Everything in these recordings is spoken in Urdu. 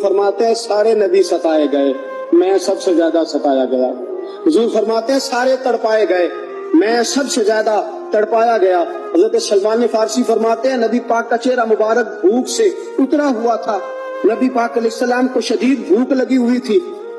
فرماتے ہیں سارے نبی ستائے گئے، میں سب سے زیادہ ستایا گیا۔ حضور فرماتے ہیں سارے تڑپائے گئے، میں سب سے زیادہ تڑپایا گیا۔ حضرت سلمان فارسی فرماتے ہیں نبی پاک کا چہرہ مبارک بھوک سے اترا ہوا تھا، نبی پاک علیہ السلام کو شدید بھوک لگی ہوئی تھی۔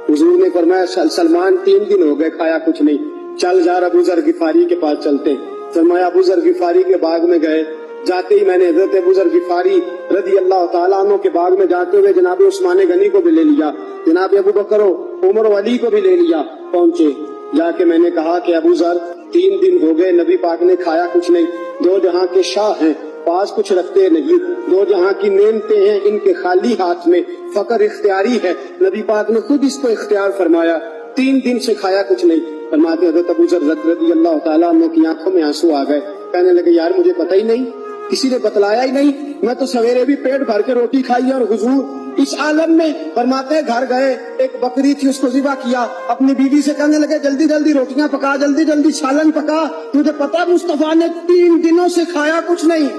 حضور نے فرمایا سلمان 3 دن ہو گئے کھایا کچھ نہیں، چل جا ابو ذر غفاری کے پاس چلتے۔ فرمایا ابو ذر غفاری کے باغ میں گئے، جاتے ہی میں نے حضرت ابو ذر غفاری رضی اللہ تعالیٰ عنہ کے باغ میں جاتے ہوئے جناب عثمان غنی کو بھی لے لیا، جناب ابو بکر و عمر و علی کو بھی لے لیا۔ پہنچے، جا کے میں نے کہا کہ ابو ذر 3 دن ہو گئے نبی پاک نے کھایا کچھ نہیں، 2 جہاں کے شاہ ہیں پاس کچھ رکھتے نہیں، 2 جہاں کی نعمتیں ہیں ان کے خالی ہاتھ میں، فقر اختیاری ہے، نبی پاک نے خود اس کو اختیار فرمایا، 3 دن سے کھایا کچھ نہیں۔ فرماتے حضرت ابو ذر رضی اللہ تعالیٰ عنہ کی آنکھوں میں آنسو آ گئے، کہنے لگے یار مجھے پتہ ہی نہیں، کسی نے بتلایا ہی نہیں، میں تو سویرے بھی پیٹ بھر کے روٹی کھائی اور حضور اس عالم میں۔ فرماتے گھر گئے، ایک بکری تھی اس کو ذبح کیا، اپنی بیوی سے کہنے لگے جلدی جلدی روٹیاں پکا، جلدی جلدی سالن پکا، تجھے پتا مصطفیٰ نے 3 دنوں سے کھایا کچھ نہیں۔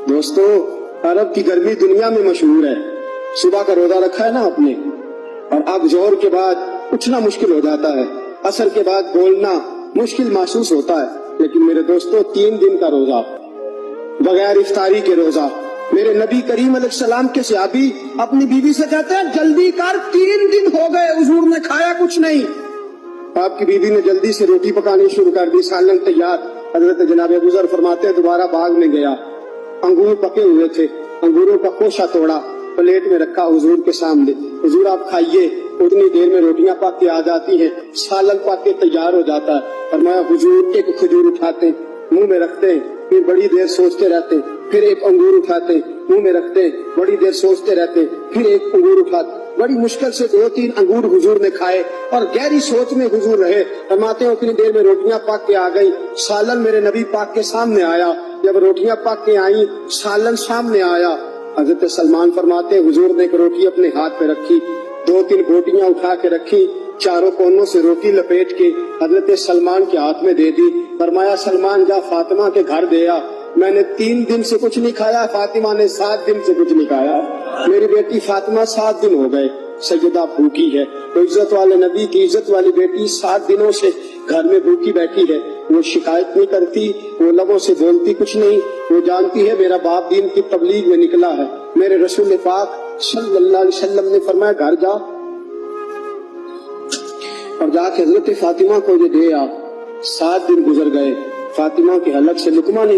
دوستو عرب کی گرمی دنیا میں مشہور ہے، صبح کا روزہ رکھا ہے نا آپ نے، اور اب ظہر کے بعد اٹھنا مشکل ہو جاتا ہے، عصر کے بعد بولنا مشکل محسوس ہوتا ہے، لیکن میرے دوستو 3 دن کا روزہ بغیر افطاری کے روزہ، میرے نبی کریم علیہ السلام کے صحابی اپنی بیوی سے کہتے ہیں جلدی کر 3 دن ہو گئے حضور نے کھایا کچھ نہیں۔ آپ کی بیوی نے جلدی سے روٹی پکانی شروع کر دی، سالن تیار۔ حضرت جناب ابو ذر فرماتے ہیں دوبارہ باغ میں گیا، انگور پکے ہوئے تھے، انگوروں کا خوشہ توڑا، پلیٹ میں رکھا حضور کے سامنے، حضور آپ کھائیے۔ اتنی دیر میں روٹیاں پک کے آ جاتی ہیں، سالن پک کے تیار ہو جاتا ہے۔ فرمایا حضور ایک کھجور اٹھاتے منہ میں رکھتے ہیں، پھر بڑی دیر سوچتے رہتے، پھر ایک انگور اٹھاتے منہ میں رکھتے، بڑی دیر سوچتے رہتے، پھر ایک انگور اٹھاتے، بڑی مشکل سے 2-3 انگور حضور نے کھائے اور گہری سوچ میں حضور رہے۔ فرماتے ہیں اتنی دیر میں روٹیاں پک کے آ گئی، سالن میرے نبی پاک کے سامنے آیا۔ جب روٹیاں پک کے آئیں، سالن سامنے آیا، حضرت سلمان فرماتے ہیں حضور نے ایک روٹی اپنے ہاتھ پہ رکھی، 2-3 بوٹیاں اٹھا کے رکھی، چاروں کونوں سے روٹی لپیٹ کے حضرت سلمان کے ہاتھ میں دے دی۔ فرمایا سلمان جا فاطمہ کے گھر دے آ، میں نے 3 دن سے کچھ نہیں کھایا، فاطمہ نے 7 دن سے کچھ نہیں کھایا، میری بیٹی فاطمہ 7 دن ہو گئے سیدہ بھوکی ہے۔ تو عزت والے نبی کی عزت والی بیٹی 7 دنوں سے گھر میں بھوکی بیٹھی ہے، وہ شکایت نہیں کرتی، وہ لبوں سے بولتی کچھ نہیں، وہ جانتی ہے میرا باپ دین کی تبلیغ میں نکلا ہے۔ میرے رسول پاک صلی اللہ علیہ وسلم نے فرمایا گھر جا اور جا کے حضرت فاطمہ کو یہ دے آ۔ 7 دن گزر گئے، فاطمہ کے حلق سے لقمہ نہیں